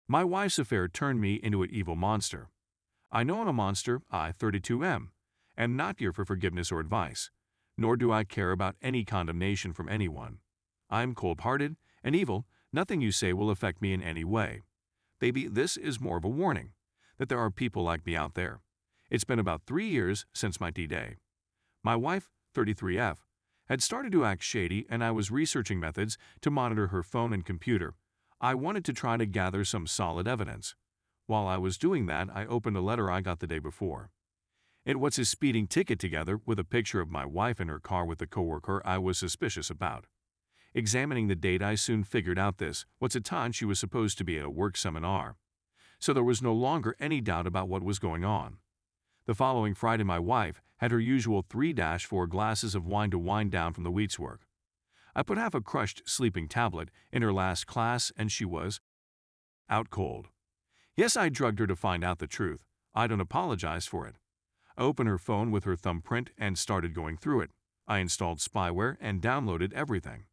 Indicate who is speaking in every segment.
Speaker 1: My wife's affair turned me into an evil monster. I know I'm a monster, I, 32M, am not here for forgiveness or advice, nor do I care about any condemnation from anyone. I am cold-hearted and evil. Nothing you say will affect me in any way. Baby, this is more of a warning that there are people like me out there. It's been about 3 years since my D-Day. My wife, 33F, had started to act shady, and I was researching methods to monitor her phone and computer. I wanted to try to gather some solid evidence. While I was doing that, I opened a letter I got the day before. It was a speeding ticket together with a picture of my wife in her car with the coworker I was suspicious about. Examining the date, I soon figured out this was a time she was supposed to be at a work seminar. So there was no longer any doubt about what was going on. The following Friday, my wife had her usual 3-4 glasses of wine to wind down from the week's work. I put half a crushed sleeping tablet in her last class, and she was out cold. Yes, I drugged her to find out the truth. I don't apologize for it. I opened her phone with her thumbprint and started going through it. I installed spyware and downloaded everything.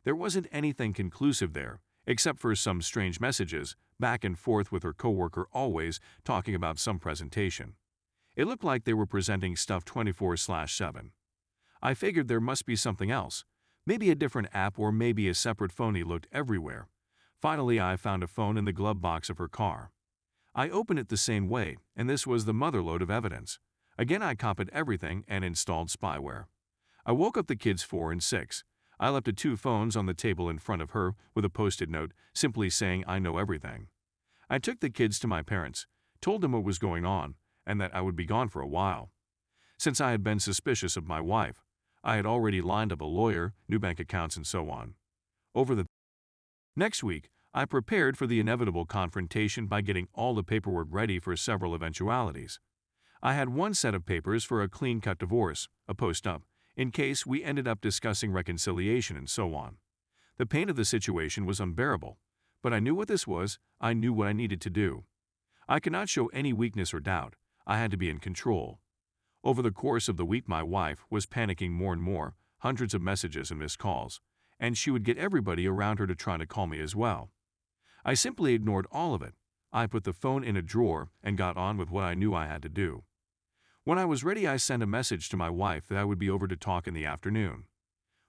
Speaker 1: There wasn't anything conclusive there, except for some strange messages back and forth with her coworker, always talking about some presentation. It looked like they were presenting stuff 24/7. I figured there must be something else, maybe a different app or maybe a separate phone. He looked everywhere. Finally, I found a phone in the glove box of her car. I opened it the same way, and this was the motherlode of evidence. Again, I copied everything and installed spyware. I woke up the kids 4 and 6. I left the 2 phones on the table in front of her with a post-it note simply saying, "I know everything." I took the kids to my parents, told them what was going on, and that I would be gone for a while. Since I had been suspicious of my wife, I had already lined up a lawyer, new bank accounts, and so on. Over the next week, I prepared for the inevitable confrontation by getting all the paperwork ready for several eventualities. I had one set of papers for a clean-cut divorce, a post-up, in case we ended up discussing reconciliation and so on. The pain of the situation was unbearable, but I knew what this was. I knew what I needed to do. I could not show any weakness or doubt. I had to be in control. Over the course of the week, my wife was panicking more and more, hundreds of messages and missed calls, and she would get everybody around her to try to call me as well. I simply ignored all of it. I put the phone in a drawer and got on with what I knew I had to do. When I was ready, I sent a message to my wife that I would be over to talk in the afternoon.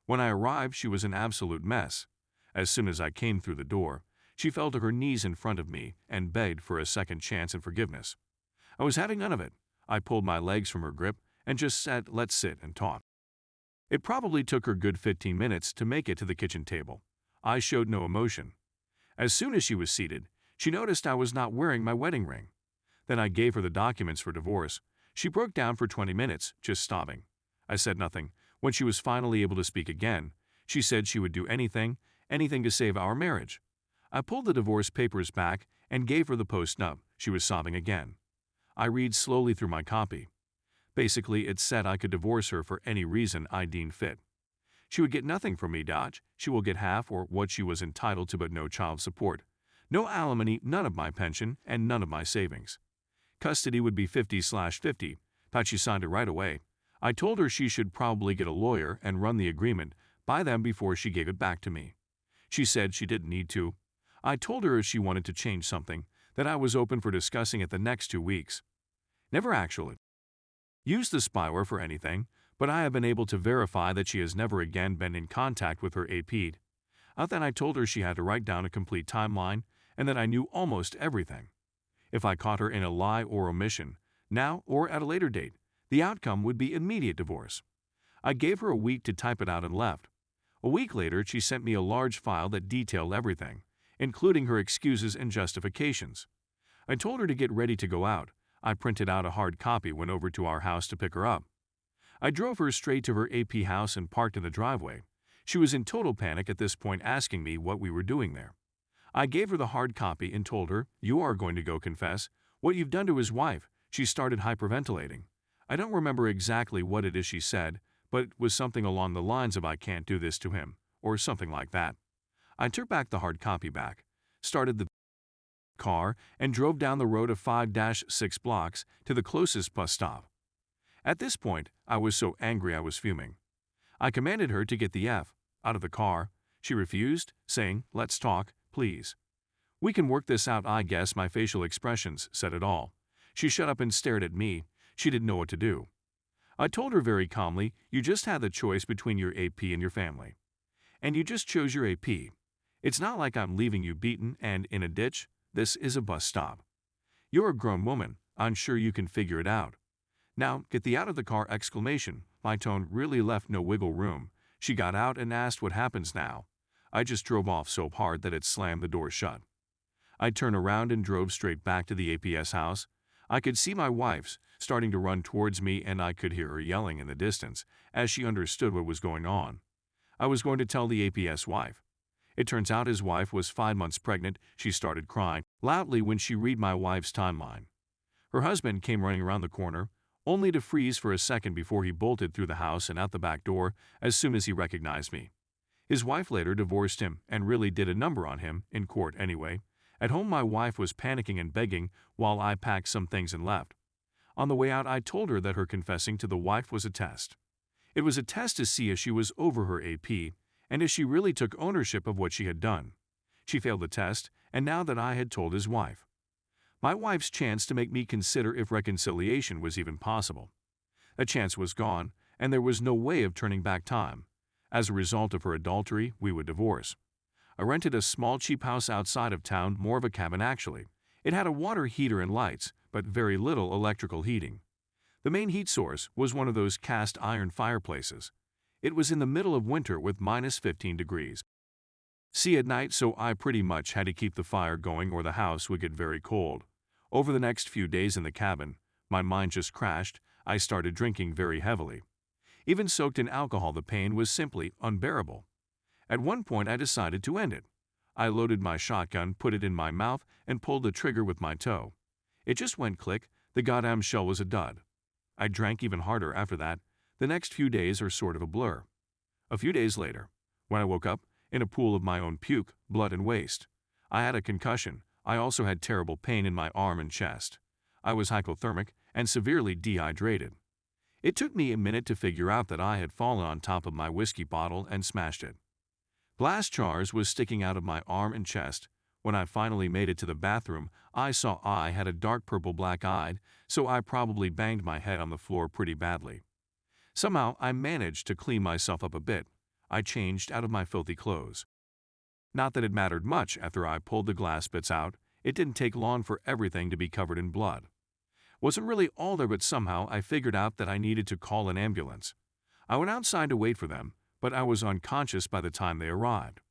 Speaker 1: When I arrived, she was an absolute mess. As soon as I came through the door, she fell to her knees in front of me and begged for a second chance and forgiveness. I was having none of it. I pulled my legs from her grip and just said, "Let's sit and talk." It probably took her good 15 minutes to make it to the kitchen table. I showed no emotion. As soon as she was seated, she noticed I was not wearing my wedding ring. Then I gave her the documents for divorce. She broke down for 20 minutes, just sobbing. I said nothing. When she was finally able to speak again, she said she would do anything to save our marriage. I pulled the divorce papers back and gave her the post-nup. She was sobbing again. I read slowly through my copy. Basically, it said I could divorce her for any reason I deemed fit. She would get nothing from me. She will get half or what she was entitled to, but no child support, no alimony, none of my pension, and none of my savings. Custody would be 50/50. Thought she signed it right away. I told her she should probably get a lawyer and run the agreement by them before she gave it back to me. She said she didn't need to. I told her if she wanted to change something, that I was open for discussing it the next 2 weeks. Never actually used the spyware for anything, but I have been able to verify that she has never again been in contact with her AP. Then I told her she had to write down a complete timeline and that I knew almost everything. If I caught her in a lie or omission, now or at a later date, the outcome would be immediate divorce. I gave her a week to type it out and left. A week later, she sent me a large file that detailed everything, including her excuses and justifications. I told her to get ready to go out. I printed out a hard copy, went over to our house to pick her up. I drove her straight to her AP house and parked in the driveway. She was in total panic at this point, asking me what we were doing there. I gave her the hard copy and told her, "You are going to go confess what you've done to his wife." She started hyperventilating. I don't remember exactly what it is she said, but it was something along the lines of "I can't do this to him," or something like that. I took back the hard copy started the car, and drove down the road of 5-6 blocks to the closest bus stop. At this point, I was so angry I was fuming. I commanded her to get the F out of the car. She refused, saying, "Let's talk, please." "We can work this out, I guess." My facial expressions said it all. She shut up and stared at me. She didn't know what to do. I told her very calmly, "You just had the choice between your AP and your family. And you just chose your AP. It's not like I'm leaving you beaten and in a ditch. This is a bus stop. You're a grown woman. I'm sure you can figure it out. Now, get the out of the car!" exclamation. My tone really left no wiggle room. She got out and asked, "What happens now?" I just drove off so hard that it slammed the door shut. I turned around and drove straight back to the APS house. I could see my wife's starting to run towards me, and I could hear her yelling in the distance as she understood what was going on. I was going to tell the APS wife. It turns out his wife was 5 months pregnant. She started crying loudly when she read my wife's timeline. Her husband came running around the corner, only to freeze for a second before he bolted through the house and out the back door as soon as he recognized me. His wife later divorced him and really did a number on him, in court anyway. At home, my wife was panicking and begging while I packed some things and left. On the way out, I told her that her confessing to the wife was a test. It was a test to see if she was over her AP and if she really took ownership of what she had done. She failed the test, and now that I had told his wife. My wife's chance to make me consider if reconciliation was even possible. That chance was gone, and there was no way of turning back time. As a result of her adultery, we would divorce. I rented a small cheap house outside of town, more of a cabin actually. It had a water heater and lights, but very little electrical heating. The main heat source was one of those cast iron fireplaces. It was in the middle of winter with -15 degrees. See at night, so I pretty much had to keep the fire going or the house would get very cold. Over the next few days in the cabin, my mind just crashed. I started drinking very heavily. Even soaked in alcohol, the pain was simply unbearable. At one point, I decided to end it. I loaded my shotgun, put it in my mouth, and pulled the trigger with my toe. It just went click. The goddamn shell was a dud. I drank even harder after that. The next few days are sort of a blur. A few days later, when I woke up, in a pool of my own puke, blood, and waste. I had a concussion. I also had terrible pain in my arm and chest. I was hypothermic and severely dehydrated. It took me a minute to figure out that I had fallen on top of my whiskey bottle and smashed it. Glass jars was sticking out of my arm and chest. When I finally made it to the bathroom, I saw I had a dark purple black-eyed, so I probably banged my head on the floor pretty badly. Somehow, I managed to clean myself up a bit. I changed out of my filthy clothes. Not that it mattered much after I pulled the glass bits out. It didn't take long for everything to be covered in blood. Wasn't really all there, but somehow I figured out that I needed to call an ambulance. I went outside to wait for them, but I was unconscious by the time they arrived.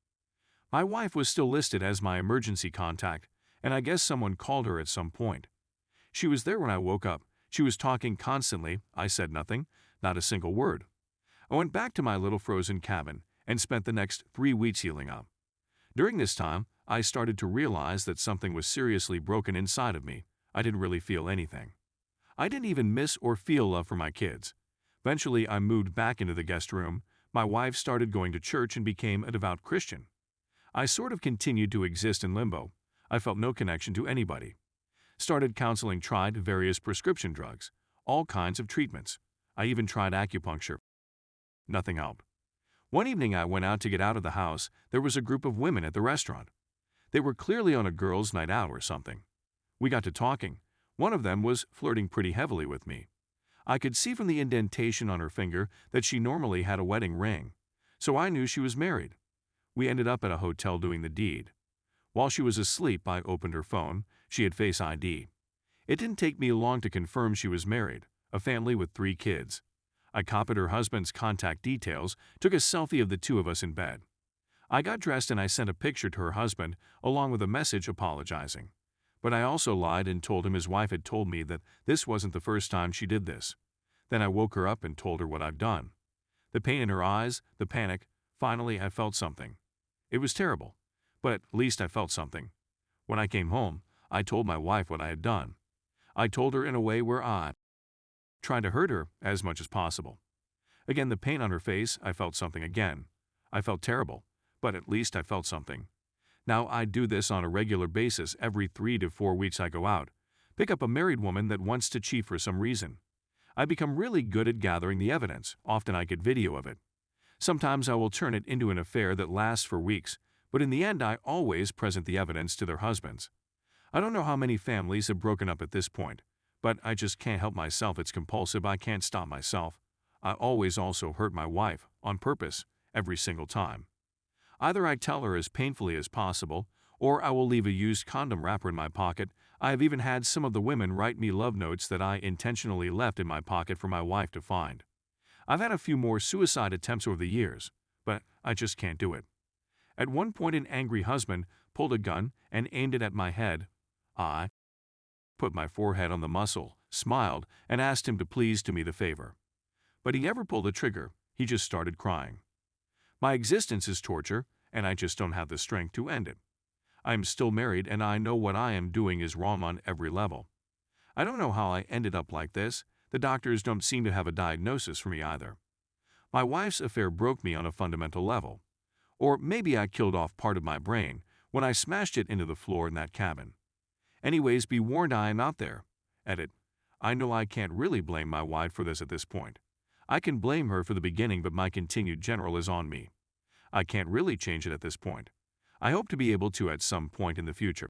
Speaker 1: My wife was still listed as my emergency contact, and I guess someone called her at some point. She was there when I woke up. She was talking constantly. I said nothing, not a single word. I went back to my little frozen cabin and spent the next 3 weeks healing up. During this time, I started to realize that something was seriously broken inside of me. I didn't really feel anything. I didn't even miss or feel love for my kids. Eventually, I moved back into the guest room. My wife started going to church and became a devout Christian. I sort of continued to exist in limbo. I felt no connection to anybody. Started counseling, tried various prescription drugs, all kinds of treatments. I even tried acupuncture. Nothing helped. One evening I went out to get out of the house. There was a group of women at the restaurant. They were clearly on a girls' night out or something. We got to talking. One of them was flirting pretty heavily with me. I could see from the indentation on her finger that she normally had a wedding ring, so I knew she was married. We ended up at a hotel doing the deed. While she was asleep, I opened her phone. She had Face ID. It didn't take me long to confirm she was married, a family with 3 kids. I copied her husband's contact details, took a selfie of the 2 of us in bed. I got dressed and I sent a picture to her husband along with a message apologizing. But I also lied and told him his wife had told me that this wasn't the first time she did this. Then I woke her up and told her what I've done. The pain in her eyes, the panic, finally I felt something. It was terrible, but at least I felt something. When I came home, I told my wife what I had done. I told her in a way where I tried to hurt her as much as possible. Again, the pain on her face, I felt something again. I felt terrible, but at least I felt something. Now I do this on a regular basis. Every 3 to 4 weeks I go out, pick up a married woman that wants to cheat for some reason. I become really good at gathering the evidence. Often I get video of it. Sometimes I will turn it into an affair that lasts for weeks, But in the end, I always present the evidence to their husbands. I don't know how many families have broken up at this point, but I just can't help myself. It's compulsive. I can't stop myself. I always also hurt my wife, on purpose, every single time. Either I tell her as painfully as possible, or I will leave a used condom wrapper in my pocket. I have even had some of the women write me love notes that I intentionally left in my pocket for my wife to find. I've had a few more suicide attempts over the years, but I just can't do it. At one point, an angry husband pulled a gun and aimed it at my head. I put my forehead on the muzzle, smiled, and asked him to please do me the favor. But he never pulled the trigger. He just started crying. My existence is torture, and I just don't have the strength to end it. I am still married, and I know what I am doing is wrong on every level. I don't know how I ended up like this. The doctors don't seem to have a diagnosis for me either. My wife's affair broke me on a fundamental level. Or maybe I killed off part of my brain when I smashed it into the floor in that cabin. Anyways, be warned, I am out there. Edit. I know I can't really blame my wife for this at this point. I can blame her for the beginning, but my continued general is on me. I can't really change it at this point. I hope to be able to at some point in the future.